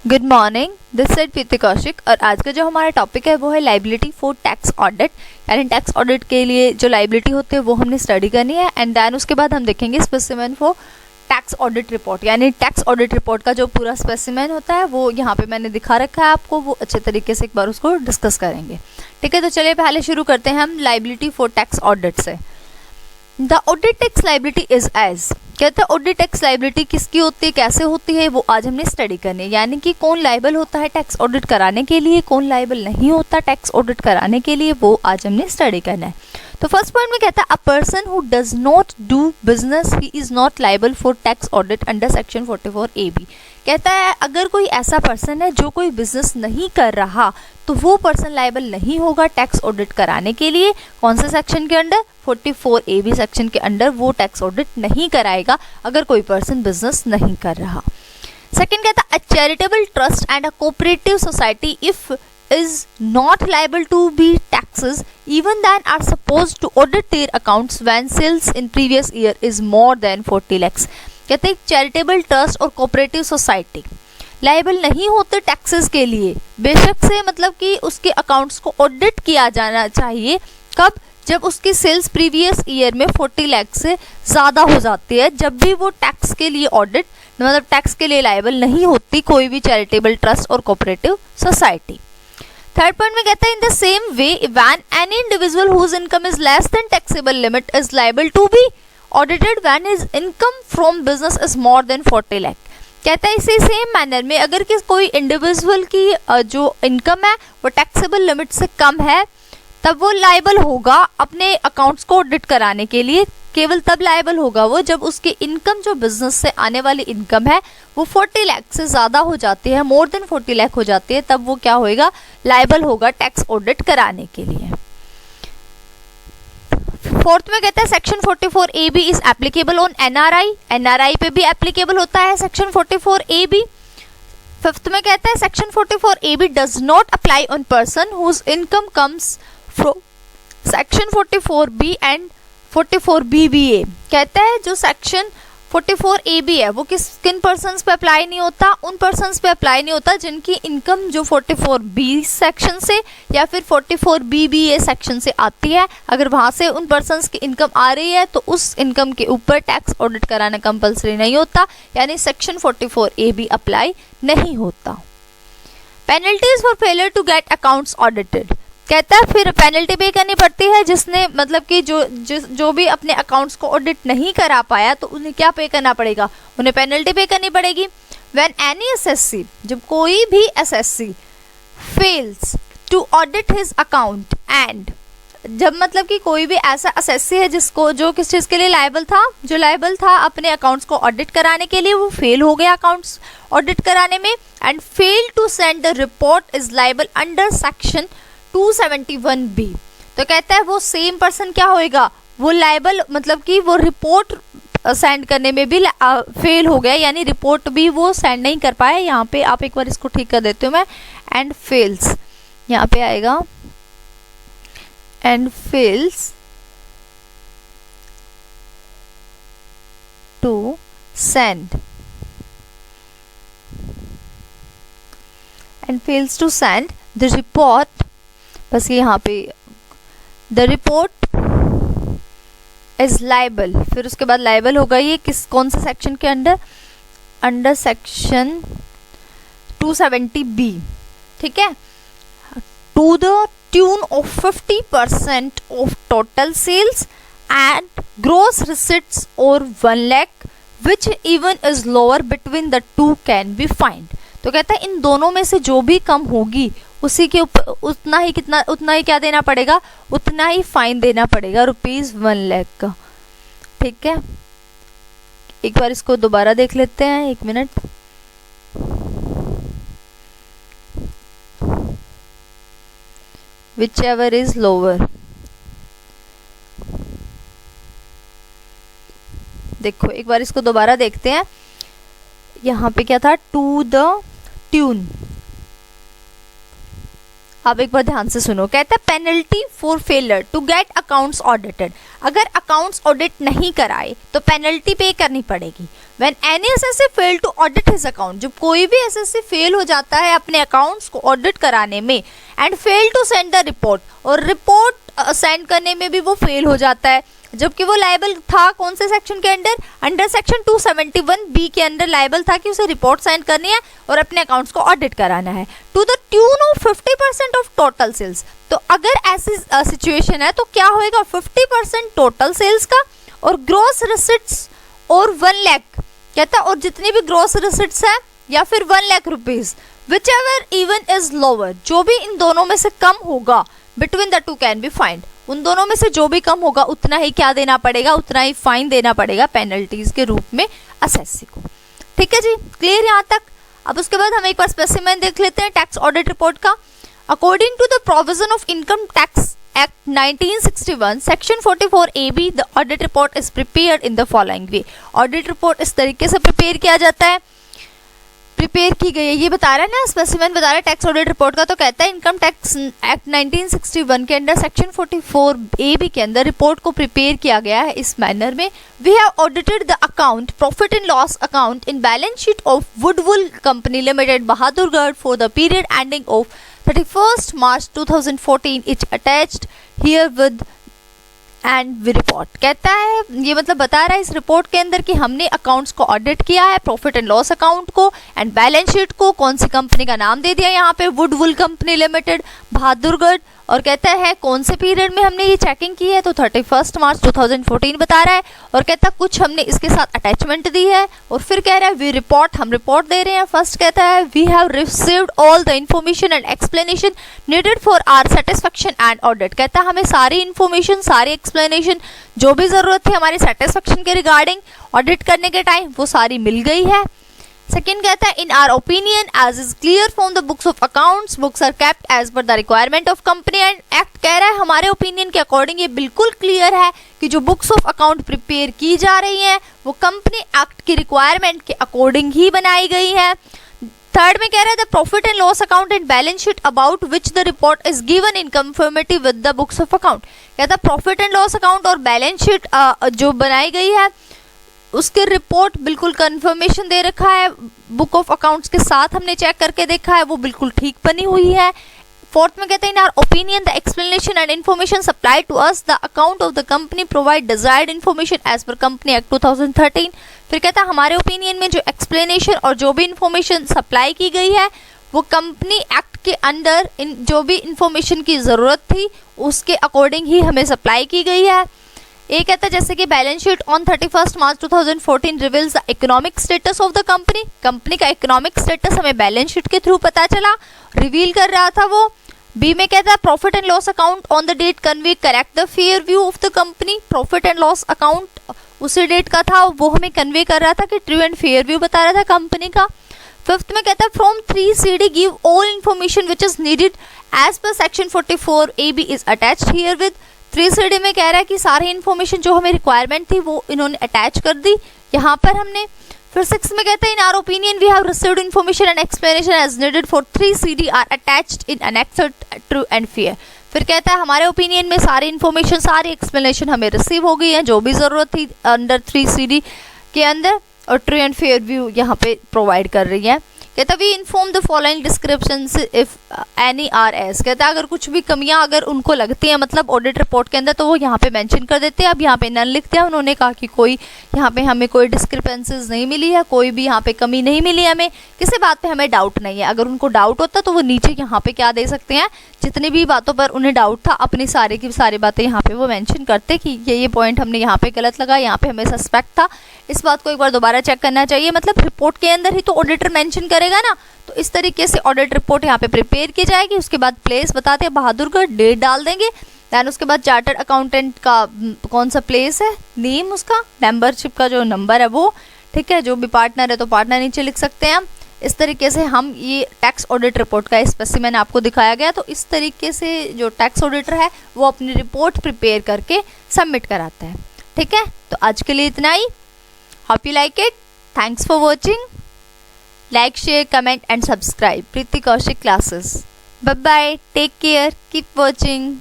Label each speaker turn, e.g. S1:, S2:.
S1: Good morning, this side प्रीति कौशिक। और आज का जो हमारा टॉपिक है वो है लाइबिलिटी फॉर टैक्स ऑडिट। यानी टैक्स ऑडिट के लिए जो लाइबिलिटी होती है वो हमने स्टडी करनी है एंड देन उसके बाद हम देखेंगे specimen for tax audit report. यानी टैक्स ऑडिट रिपोर्ट का जो पूरा स्पेसिमेन होता है वो यहाँ पे मैंने दिखा रखा है आपको, वो अच्छे तरीके से एक बार उसको डिस्कस करेंगे। ठीक है, तो चलिए पहले शुरू करते हैं हम लाइबिलिटी फॉर टैक्स ऑडिट से। The audit tax liability is as, कहते हैं ऑडिट टैक्स लाइबिलिटी किसकी होती है, कैसे होती है, वो आज हमने स्टडी करनी है। यानी कि कौन लाइबल होता है टैक्स ऑडिट कराने के लिए, कौन लाइबल नहीं होता टैक्स ऑडिट कराने के लिए, वो आज हमने स्टडी करना है। तो फर्स्ट पॉइंट में कहता है a person who does not do business he is not liable for tax audit under section 44AB। कहता है अगर कोई ऐसा पर्सन है जो कोई बिजनेस नहीं कर रहा तो वो पर्सन लाइबल नहीं होगा टैक्स ऑडिट कराने के लिए। कौन से सेक्शन के अंडर? 44AB सेक्शन के अंडर वो टैक्स ऑडिट नहीं कराएगा अगर कोई पर्सन बिजनेस नहीं कर रहा। सेकंड कहता है अ charitable trust and a cooperative society if is not liable to be taxes even then are supposed to audit their accounts when sales in previous year is more than 40 lakhs। कहते हैं charitable trust और cooperative society liable नहीं होते taxes के लिए, बेशक से मतलब कि उसके अकाउंट्स को ऑडिट किया जाना चाहिए। कब? जब उसकी सेल्स प्रीवियस ईयर में 40 लाख से ज़्यादा हो जाती है, जब भी वो टैक्स के लिए ऑडिट मतलब टैक्स के लिए लाइबल नहीं होती कोई भी चैरिटेबल ट्रस्ट और कोऑपरेटिव सोसाइटी। थर्ड पॉइंट में कहता है in the same way when any individual whose income is less than taxable limit is liable to be audited when his income from business is more than 40 lakh. कहता है इसी same manner में अगर किस कोई इंडिविजुअल की जो इनकम है वो टैक्सेबल लिमिट से कम है तब वो लाइबल होगा अपने अकाउंट्स को ऑडिट कराने के लिए। केवल तब लाइबल होगा वो जब उसकी इनकम जो बिजनेस से आने वाली इनकम है वो 40 लाख से ज़्यादा हो जाती है, मोर देन 40 लाख हो जाती है, तब वो क्या होएगा? लाइबल होगा टैक्स ऑडिट कराने के लिए। फोर्थ में कहता है section 44AB is applicable on NRI, NRI पे भी एप्लीकेबल होता है सेक्शन 44AB। फिफ्थ में कहता है section 44AB does not apply on person whose income comes from section 44B and 44BBA। कहता है जो सेक्शन 44AB है वो किन पर्सन्स पे अप्लाई नहीं होता? उन पर्सन्स पे अप्लाई नहीं होता जिनकी इनकम जो 44B सेक्शन से या फिर 44BBA सेक्शन से आती है। अगर वहां से उन पर्सन्स की इनकम आ रही है तो उस इनकम के ऊपर टैक्स ऑडिट कराना कंपलसरी नहीं होता, यानी सेक्शन 44AB अप्लाई नहीं होता। Penalties for failure to get accounts audited, कहता है फिर पेनल्टी पे करनी पड़ती है जिसने मतलब कि जो भी अपने अकाउंट्स को ऑडिट नहीं करा पाया तो उन्हें क्या पे करना पड़ेगा? उन्हें पेनल्टी पे करनी पड़ेगी। व्हेन एनी एसएससी, जब कोई भी SSC fails to audit his account and, जब मतलब कि कोई भी ऐसा एसएससी है जिसको जो किस चीज़ के लिए लायबल था, जो लायबल था अपने अकाउंट्स को ऑडिट कराने के लिए, वो फेल हो गया अकाउंट्स ऑडिट कराने में and fail to send the report is liable under section 271B। तो कहता है वो सेम पर्सन क्या होएगा? वो लायबल मतलब कि वो रिपोर्ट सेंड करने में भी फेल हो गया, यानी रिपोर्ट भी वो सेंड नहीं कर पाया। यहाँ पे आप एक बार इसको ठीक कर देती हूँ मैं, एंड फेल्स यहाँ पे आएगा, and fails to send and fails to send the report, बस ये यहाँ पे द रिपोर्ट इज लाइबल, फिर उसके बाद लाइबल होगा ये कौन से सेक्शन के अंडर? Under section 270B। ठीक है, to the tune of 50% of total sales and gross receipts और 1 lakh which even is lower between the two can be find. तो कहता है इन दोनों में से जो भी कम होगी उसी के ऊपर उतना ही क्या देना पड़ेगा? उतना ही फाइन देना पड़ेगा, ₹1 लाख का। ठीक है, एक बार इसको दोबारा देख लेते हैं, 1 minute. Which ever is lower, देखो एक बार इसको दोबारा देखते हैं। यहाँ पे क्या था? टू द ट्यून, अब एक बार ध्यान से सुनो, कहता है penalty for failure to get accounts audited. अगर अकाउंट्स ऑडिट नहीं कराए तो पेनल्टी पे करनी पड़ेगी। When any SSC fail to audit his account, जब कोई भी एसएससी फेल हो जाता है अपने अकाउंट्स को ऑडिट कराने में, and fail to send the report, और रिपोर्ट सेंड करने में भी वो फेल हो जाता है, जबकि वो लायबल था कौन से सेक्शन के अंडर सेक्शन 271B के अंदर लायबल था कि उसे रिपोर्ट सेंड करनी है और अपने अकाउंट्स को ऑडिट कराना है, to the tune of 50% of total sales. तो अगर ऐसी सिचुएशन है तो क्या होएगा, 50% टोटल सेल्स का और ग्रॉस रिसिट्स और 1 लाख, कहता और जितनी भी ग्रॉस रिसिट्स है या फिर 1 lakh rupees, which ever even is lower, जो भी इन दोनों में से कम होगा, between the two can be find, उन दोनों में से जो भी कम होगा उतना ही क्या देना पड़ेगा, उतना ही फाइन देना पड़ेगा पेनल्टीज के रूप में एसएससी को। ठीक है जी, क्लियर यहाँ तक। अब उसके बाद हम एक बार स्पेसिमेन देख लेते हैं टैक्स ऑडिट रिपोर्ट का। According to the provision of income tax act 1961 section 44AB, the audit report is prepared in the following way. Audit report इस तरीके से प्रिपेयर किया जाता है, प्रिपेयर की गई है, ये बता रहा है ना, स्पेसिमेन बता रहा है टैक्स ऑडिट रिपोर्ट का। तो कहता है इनकम टैक्स एक्ट 1961 के अंदर सेक्शन 44AB के अंदर रिपोर्ट को प्रिपेयर किया गया है इस मैनर में। We have audited the account profit and loss account in balance sheet of Woodwool company limited Bahadurgarh for the period ending of 31st March 2014 is attached herewith and we report. कहता है ये मतलब बता रहा है इस report के अंदर कि हमने अकाउंट्स को ऑडिट किया है, प्रॉफिट एंड लॉस अकाउंट को एंड बैलेंस शीट को, कौन सी कंपनी का नाम दे दिया यहाँ पे, वुडवुल कंपनी लिमिटेड बहादुरगढ़, और कहता है कौन से पीरियड में हमने ये चेकिंग की है, तो 31 मार्च 2014 बता रहा है, और कहता है कुछ हमने इसके साथ अटैचमेंट दी है, और फिर कह रहा है वी रिपोर्ट, हम रिपोर्ट दे रहे हैं। फर्स्ट कहता है we have received all the information and explanation needed for our satisfaction and audit. कहता है हमें सारी इंफॉर्मेशन, सारी एक्सप्लेनेशन जो भी जरूरत थी हमारी सेटिस्फेक्शन के रिगार्डिंग ऑडिट करने के टाइम, वो सारी मिल गई है। सेकेंड कहता है in our opinion as is clear from the books of accounts, books are kept as per the requirement of company and act. कह रहा है हमारे ओपिनियन के अकॉर्डिंग ये बिल्कुल क्लियर है कि जो बुक्स ऑफ अकाउंट प्रिपेयर की जा रही हैं वो कंपनी एक्ट की रिक्वायरमेंट के अकॉर्डिंग ही बनाई गई है। थर्ड में कह रहा है the profit and loss account and balance sheet about which the report is given in conformity with the books of account. कहता है प्रॉफिट एंड लॉस अकाउंट और बैलेंस शीट जो बनाई गई है उसके रिपोर्ट बिल्कुल कंफर्मेशन दे रखा है, बुक ऑफ अकाउंट्स के साथ हमने चेक करके देखा है, वो बिल्कुल ठीक बनी हुई है। फोर्थ में कहते हैं in our opinion the explanation and information supply to us the account of the company provide desired information as per company act 2013। फिर कहता है हमारे ओपिनियन में जो एक्सप्लेनेशन और जो भी इन्फॉर्मेशन सप्लाई की गई है वो कंपनी एक्ट के अंदर जो भी इन्फॉर्मेशन की जरूरत थी उसके अकॉर्डिंग ही हमें सप्लाई की गई है। एक कहता है जैसे कि balance sheet on 31 March 2014 reveals the economic status of the company, company का इकोनॉमिक स्टेटस हमें बैलेंस शीट के थ्रू पता चला, रिवील कर रहा था वो। बी में कहता है profit and loss account on the date convey correct the fair view of the company, profit and loss account उसी डेट का था, वो हमें कन्वे कर रहा था कि ट्रू एंड फेयर व्यू बता रहा था कंपनी का। फिफ्थ में कहता है from 3CD give all information which is needed as per section 44AB is attached herewith. 3CD में कह रहा है कि सारी इन्फॉर्मेशन जो हमें रिक्वायरमेंट थी वो इन्होंने अटैच कर दी यहाँ पर हमने। फिर 6 में कहता है in our opinion we have received information and explanation as needed for 3CD are attached in annex true and fair. फिर कहता है हमारे ओपिनियन में सारी इन्फॉर्मेशन, सारी एक्सप्लेनेशन हमें रिसीव हो गई है जो भी जरूरत थी अंडर 3CD के अंदर, और ट्रू एंड फेयर व्यू यहाँ पे प्रोवाइड कर रही है। कहता we inform the following description if any R S. कहता है अगर कुछ भी कमियां अगर उनको लगती हैं मतलब ऑडिट रिपोर्ट के अंदर तो वो यहाँ पे मेंशन कर देते हैं। अब यहाँ पे नन लिखते हैं, उन्होंने कहा कि कोई यहाँ पे हमें कोई डिस्क्रिपेंसीज नहीं मिली है, कोई भी यहाँ पे कमी नहीं मिली है, हमें किसी बात पे हमें डाउट नहीं है। अगर उनको डाउट होता तो वो नीचे यहाँ पे क्या दे सकते हैं, जितनी भी बातों पर उन्हें डाउट था अपनी सारी की सारी बातें यहाँ पे वो मेंशन करते कि ये पॉइंट हमने यहाँ पे गलत लगा, यहाँ पे हमें सस्पेक्ट था, इस बात को एक बार दोबारा चेक करना चाहिए। मतलब रिपोर्ट के अंदर ही तो ऑडिटर मेंशन करेगा ना, तो इस तरीके से ऑडिट रिपोर्ट यहाँ पे प्रिपेयर की जाएगी। उसके बाद प्लेस बताते हैं बहादुरगढ़, डेट डाल देंगे, दैन उसके बाद चार्टर्ड अकाउंटेंट का कौन सा प्लेस है, नेम उसका, मेंबरशिप का जो नंबर है वो, ठीक है, जो भी पार्टनर है तो पार्टनर नीचे लिख सकते हैं हम। इस तरीके से हम ये टैक्स ऑडिट रिपोर्ट का स्पेसिमेन आपको दिखाया गया। तो इस तरीके से जो टैक्स ऑडिटर है वो अपनी रिपोर्ट प्रिपेयर करके सबमिट कराता है। ठीक है, तो आज के लिए इतना ही। Hope you like it. Thanks for watching. Like, share, comment and subscribe Preeti Kaushik classes. Bye bye, take care, keep watching.